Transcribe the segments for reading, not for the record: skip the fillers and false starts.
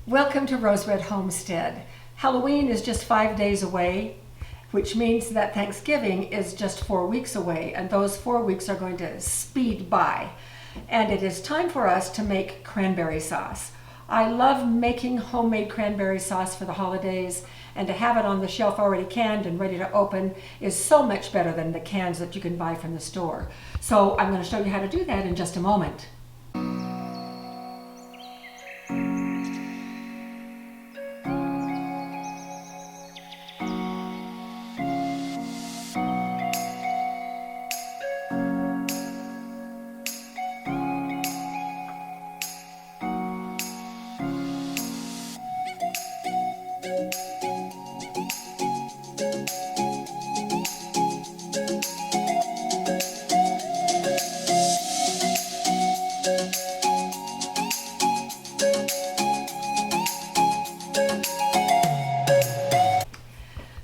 Welcome to Rose Red Homestead. Halloween is just 5 days away, which means that Thanksgiving is just 4 weeks away, and those 4 weeks are going to speed by. And it is time for us to make cranberry sauce. I love making homemade cranberry sauce for the holidays, and to have it on the shelf already canned and ready to open is so much better than the cans that you can buy from the store. So I'm going to show you how to do that in just a moment.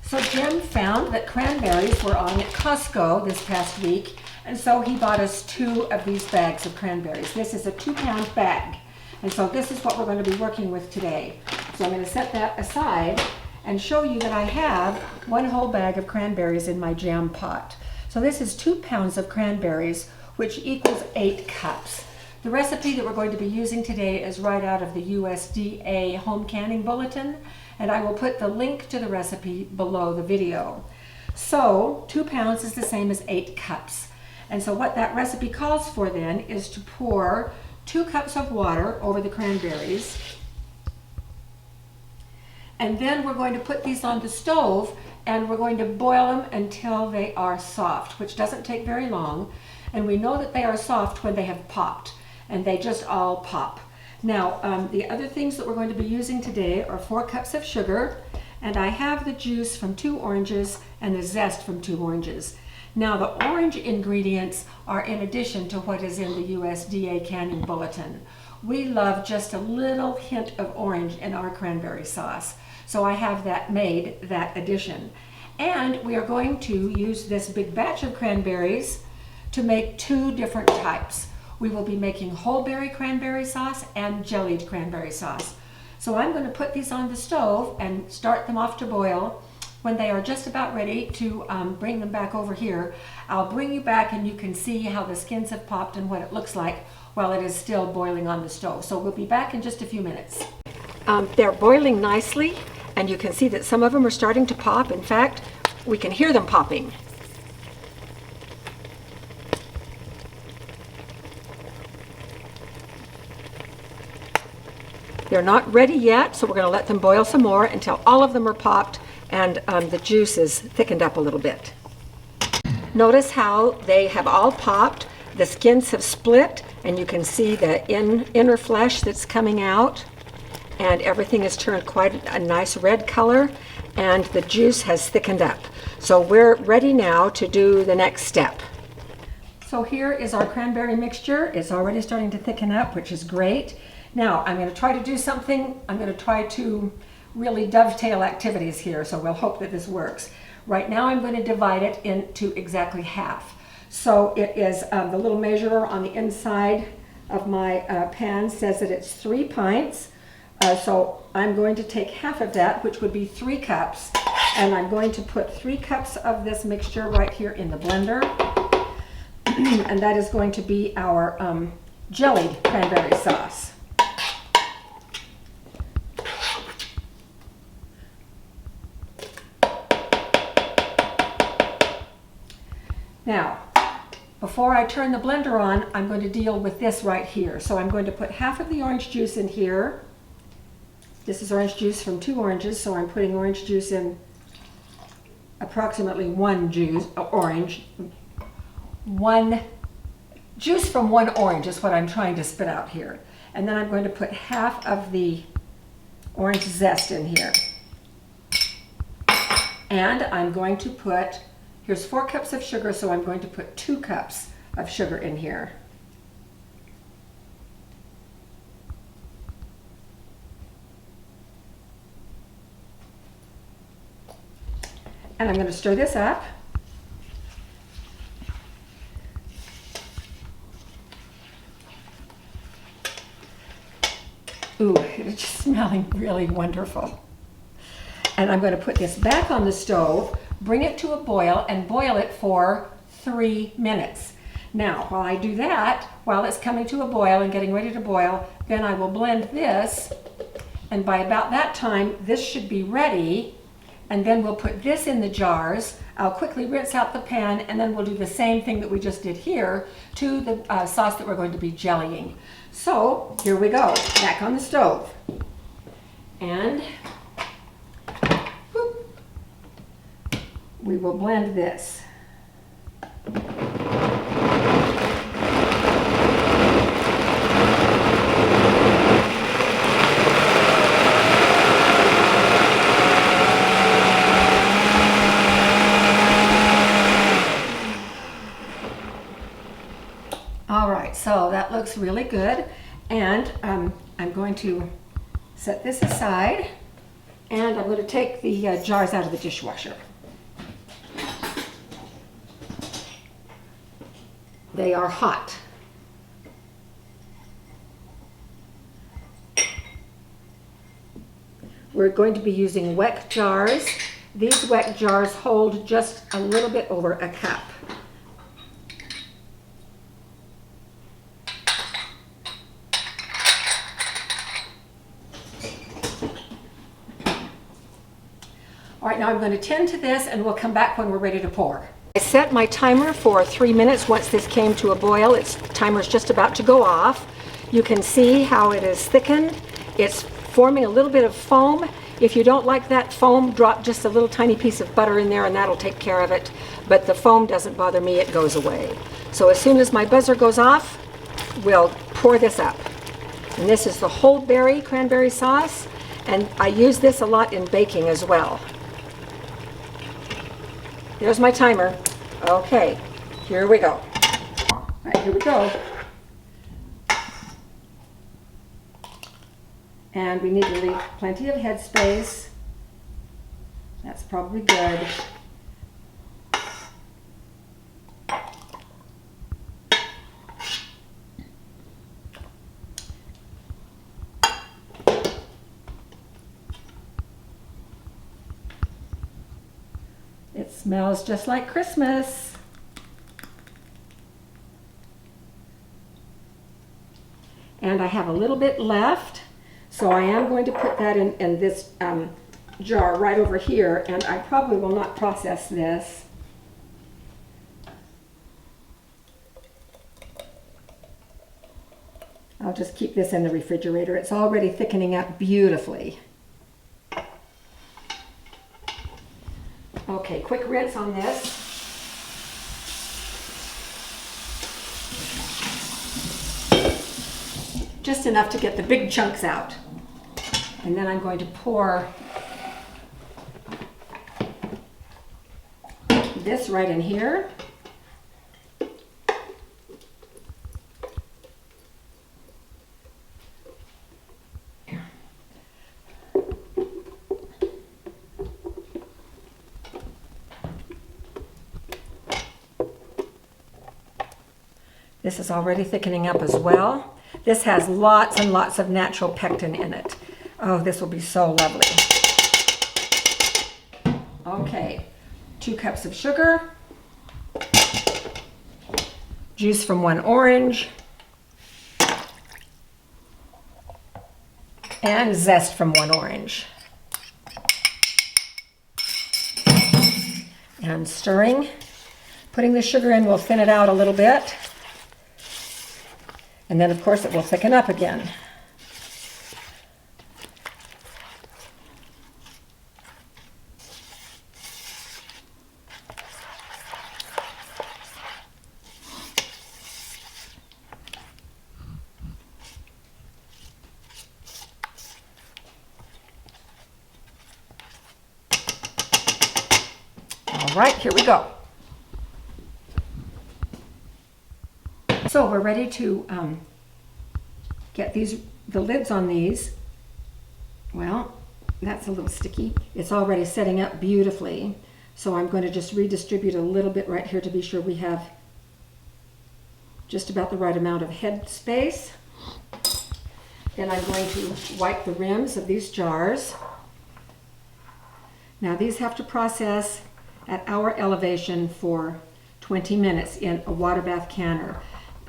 So Jim found that cranberries were on Crisco this past week, and so he bought us 2 of these bags of cranberries. This is a 2-pound bag, and so this is what we're going to be working with today. So I'm going to set that aside and show you that I have 1 whole bag of cranberries in my jam pot. So this is 2 pounds of cranberries, which equals 8 cups. The recipe that we're going to be using today is right out of the USDA Home Canning Bulletin, and I will put the link to the recipe below the video. So 2 pounds is the same as 8 cups. And so what that recipe calls for then is to pour 2 cups of water over the cranberries. And then we're going to put these on the stove and we're going to boil them until they are soft, which doesn't take very long. And we know that they are soft when they have popped, and they just all pop. Now, the other things that we're going to be using today are 4 cups of sugar, and I have the juice from 2 oranges and the zest from 2 oranges. Now, the orange ingredients are in addition to what is in the USDA Canning Bulletin. We love just a little hint of orange in our cranberry sauce, so I have that made, that addition. And we are going to use this big batch of cranberries to make 2 different types. We will be making whole berry cranberry sauce and jellied cranberry sauce. So I'm going to put these on the stove and start them off to boil. When they are just about ready to bring them back over here, I'll bring you back and you can see how the skins have popped and what it looks like while it is still boiling on the stove. So we'll be back in just a few minutes. They're boiling nicely, and you can see that some of them are starting to pop. In fact, we can hear them popping. They're not ready yet, so we're going to let them boil some more until all of them are popped and the juice is thickened up a little bit. Notice how they have all popped, the skins have split, and you can see the inner flesh that's coming out, and everything has turned quite a nice red color, and the juice has thickened up. So we're ready now to do the next step. So here is our cranberry mixture. It's already starting to thicken up, which is great. Now, I'm going to try to do something. I'm going to try to really dovetail activities here, so we'll hope that this works. Right now, I'm going to divide it into exactly half. So it is the little measurer on the inside of my pan says that it's 3 pints. So I'm going to take half of that, which would be 3 cups, and I'm going to put 3 cups of this mixture right here in the blender. And that is going to be our jellied cranberry sauce. Now, before I turn the blender on, I'm going to deal with this right here. So I'm going to put half of the orange juice in here. This is orange juice from 2 oranges, so I'm putting orange juice in approximately 1 juice from 1 orange is what I'm trying to spit out here. And then I'm going to put half of the orange zest in here. And I'm going to put, here's 4 cups of sugar, so I'm going to put 2 cups of sugar in here. And I'm going to stir this up. Ooh, it's just smelling really wonderful. And I'm going to put this back on the stove, bring it to a boil, and boil it for 3 minutes. Now, while I do that, while it's coming to a boil and getting ready to boil, then I will blend this, and by about that time, this should be ready, and then we'll put this in the jars. I'll quickly rinse out the pan, and then we'll do the same thing that we just did here to the sauce that we're going to be jellying. So, here we go, back on the stove. And whoop, we will blend this. All right, so that looks really good, and I'm going to set this aside, and I'm going to take the jars out of the dishwasher. They are hot. We're going to be using WEC jars. These WEC jars hold just a little bit over a cup. All right, now I'm going to tend to this, and we'll come back when we're ready to pour. I set my timer for 3 minutes. Once this came to a boil, its timer's just about to go off. You can see how it is thickened. It's forming a little bit of foam. If you don't like that foam, drop just a little tiny piece of butter in there and that'll take care of it. But the foam doesn't bother me, it goes away. So as soon as my buzzer goes off, we'll pour this up. And this is the whole berry cranberry sauce, and I use this a lot in baking as well. There's my timer. Okay, here we go. All right, here we go. And we need to leave plenty of headspace. That's probably good. It smells just like Christmas. And I have a little bit left, so I am going to put that in this jar right over here, and I probably will not process this. I'll just keep this in the refrigerator. It's already thickening up beautifully. Okay, quick rinse on this. Just enough to get the big chunks out. And then I'm going to pour this right in here. This is already thickening up as well. This has lots and lots of natural pectin in it. Oh, this will be so lovely. Okay, 2 cups of sugar, juice from 1 orange, and zest from 1 orange. And stirring. Putting the sugar in will thin it out a little bit. And then, of course, it will thicken up again. All right, here we go. So we're ready to get the lids on these. Well, that's a little sticky. It's already setting up beautifully. So I'm going to just redistribute a little bit right here to be sure we have just about the right amount of head space. Then I'm going to wipe the rims of these jars. Now these have to process at our elevation for 20 minutes in a water bath canner.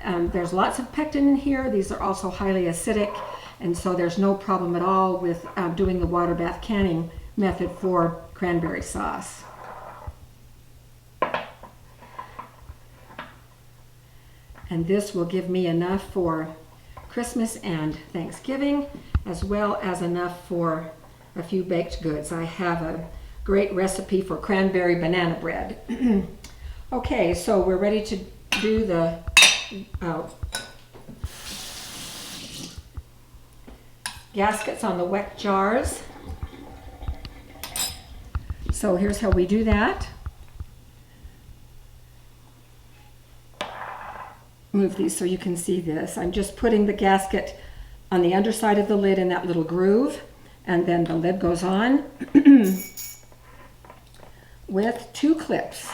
There's lots of pectin in here. These are also highly acidic, and so there's no problem at all with doing the water bath canning method for cranberry sauce. And this will give me enough for Christmas and Thanksgiving, as well as enough for a few baked goods. I have a great recipe for cranberry banana bread. Okay, so we're ready to do the gaskets on the wet jars. So here's how we do that. Move these so you can see this. I'm just putting the gasket on the underside of the lid in that little groove, and then the lid goes on with 2 clips.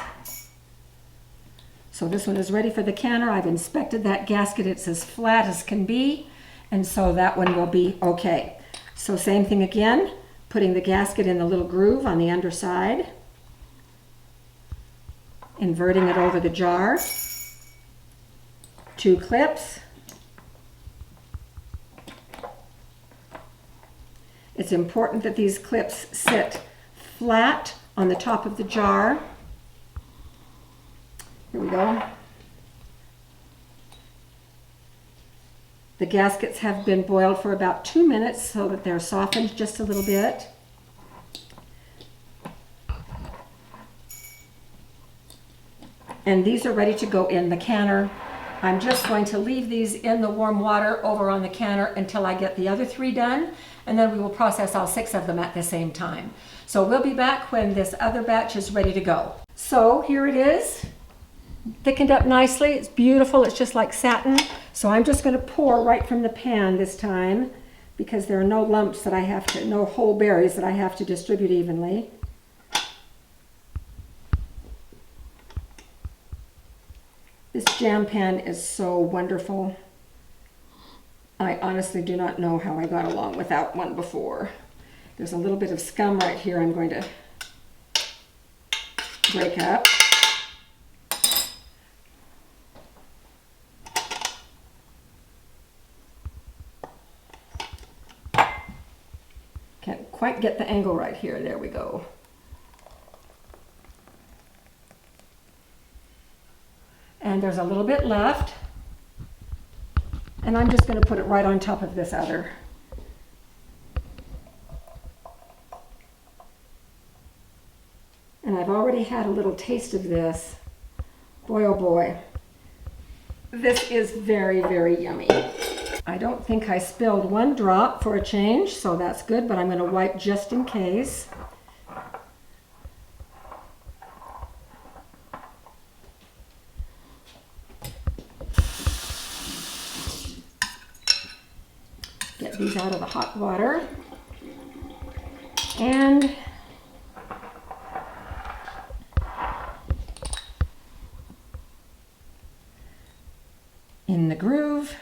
So this one is ready for the canner. I've inspected that gasket. It's as flat as can be, and so that one will be okay. So same thing again, putting the gasket in the little groove on the underside, inverting it over the jar. 2 clips. It's important that these clips sit flat on the top of the jar. Here we go. The gaskets have been boiled for about 2 minutes so that they're softened just a little bit. And these are ready to go in the canner. I'm just going to leave these in the warm water over on the canner until I get the other 3 done, and then we will process all 6 of them at the same time. So we'll be back when this other batch is ready to go. So here it is, thickened up nicely. It's beautiful. It's just like satin. So I'm just going to pour right from the pan this time, because there are no lumps that I have to, no whole berries that I have to distribute evenly. This jam pan is so wonderful. I honestly do not know how I got along without one before. There's a little bit of scum right here I'm going to break up. Can't quite get the angle right here. There we go. And there's a little bit left, and I'm just going to put it right on top of this other. And I've already had a little taste of this. Boy, oh boy. This is very, very yummy. I don't think I spilled 1 drop for a change, so that's good, but I'm going to wipe just in case. Get these out of the hot water. And in the groove,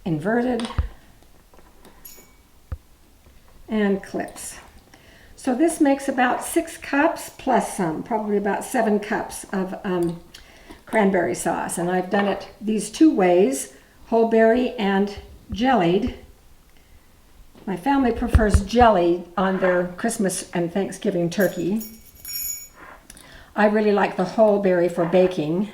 inverted, and clips. So this makes about 6 cups plus some, probably about 7 cups of cranberry sauce. And I've done it these 2 ways, whole berry and jellied. My family prefers jelly on their Christmas and Thanksgiving turkey. I really like the whole berry for baking.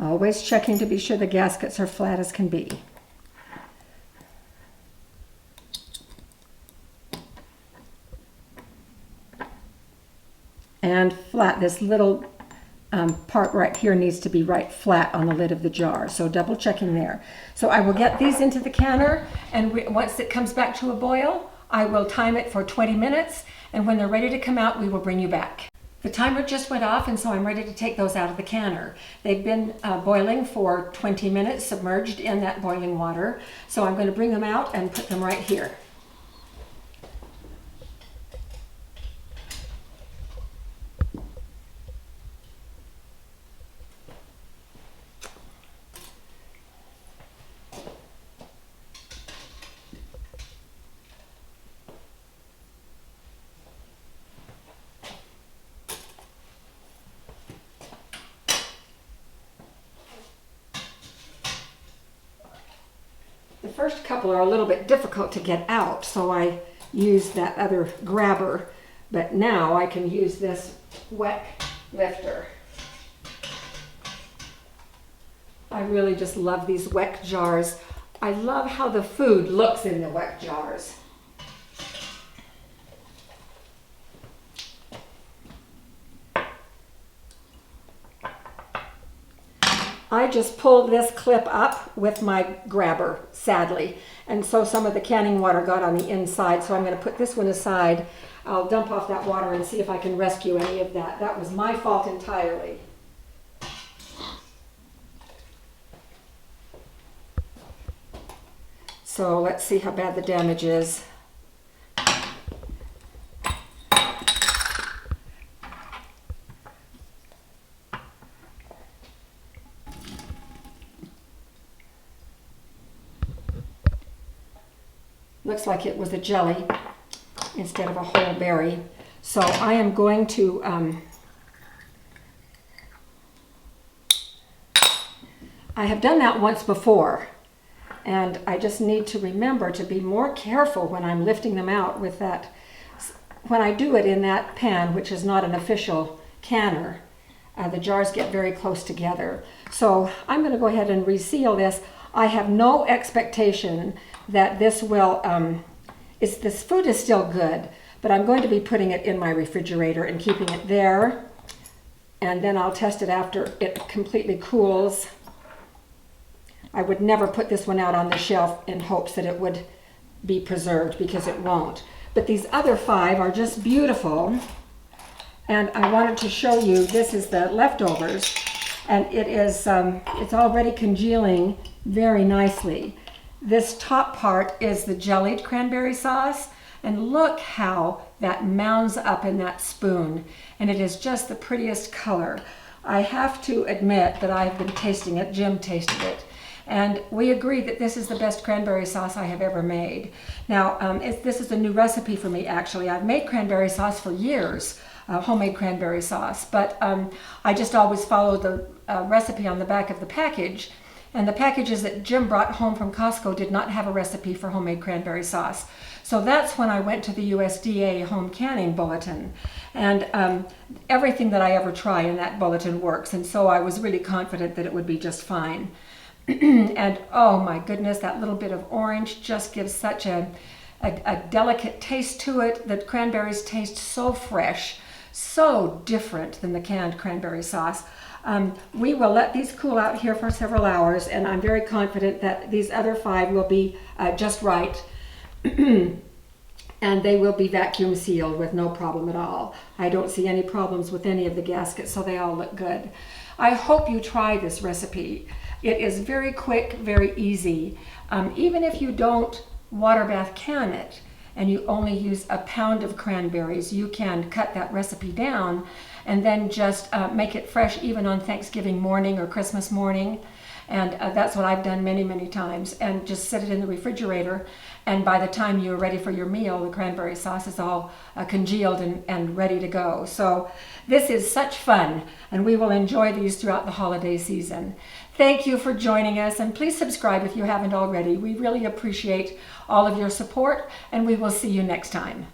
Always checking to be sure the gaskets are flat as can be. And flat, this little part right here needs to be right flat on the lid of the jar, so double checking there. So I will get these into the canner, and once it comes back to a boil, I will time it for 20 minutes, and when they're ready to come out, we will bring you back. The timer just went off, and so I'm ready to take those out of the canner. They've been boiling for 20 minutes, submerged in that boiling water. So I'm going to bring them out and put them right here. The first couple are a little bit difficult to get out, so I used that other grabber, but now I can use this weck lifter. I really just love these weck jars. I love how the food looks in the weck jars. I just pulled this clip up with my grabber, sadly, and so some of the canning water got on the inside, so I'm going to put this one aside. I'll dump off that water and see if I can rescue any of that. That was my fault entirely. So let's see how bad the damage is. Looks like it was a jelly instead of a whole berry. So I am going to I have done that once before, and I just need to remember to be more careful when I'm lifting them out with that. When I do it in that pan, which is not an official canner, the jars get very close together. So I'm going to go ahead and reseal this. I have no expectation that this will, this food is still good, but I'm going to be putting it in my refrigerator and keeping it there, and then I'll test it after it completely cools. I would never put this one out on the shelf in hopes that it would be preserved, because it won't. But these other 5 are just beautiful, and I wanted to show you, this is the leftovers, and it is, it's already congealing very nicely. This top part is the jellied cranberry sauce, and look how that mounds up in that spoon, and it is just the prettiest color. I have to admit that I've been tasting it. Jim tasted it, and we agreed that this is the best cranberry sauce I have ever made. Now, this is a new recipe for me, actually. I've made cranberry sauce for years, homemade cranberry sauce, but I just always follow the recipe on the back of the package. And the packages that Jim brought home from Costco did not have a recipe for homemade cranberry sauce. So that's when I went to the USDA Home Canning Bulletin. And everything that I ever try in that bulletin works. And so I was really confident that it would be just fine. And oh my goodness, that little bit of orange just gives such a delicate taste to it. The cranberries taste so fresh, so different than the canned cranberry sauce. We will let these cool out here for several hours, and I'm very confident that these other 5 will be just right. And they will be vacuum sealed with no problem at all. I don't see any problems with any of the gaskets, so they all look good. I hope you try this recipe. It is very quick, very easy. Even if you don't water bath can it, and you only use a pound of cranberries, you can cut that recipe down and then just make it fresh even on Thanksgiving morning or Christmas morning. And that's what I've done many, many times, and just set it in the refrigerator. And by the time you're ready for your meal, the cranberry sauce is all congealed and ready to go. So this is such fun, and we will enjoy these throughout the holiday season. Thank you for joining us, and please subscribe if you haven't already. We really appreciate all of your support, and we will see you next time.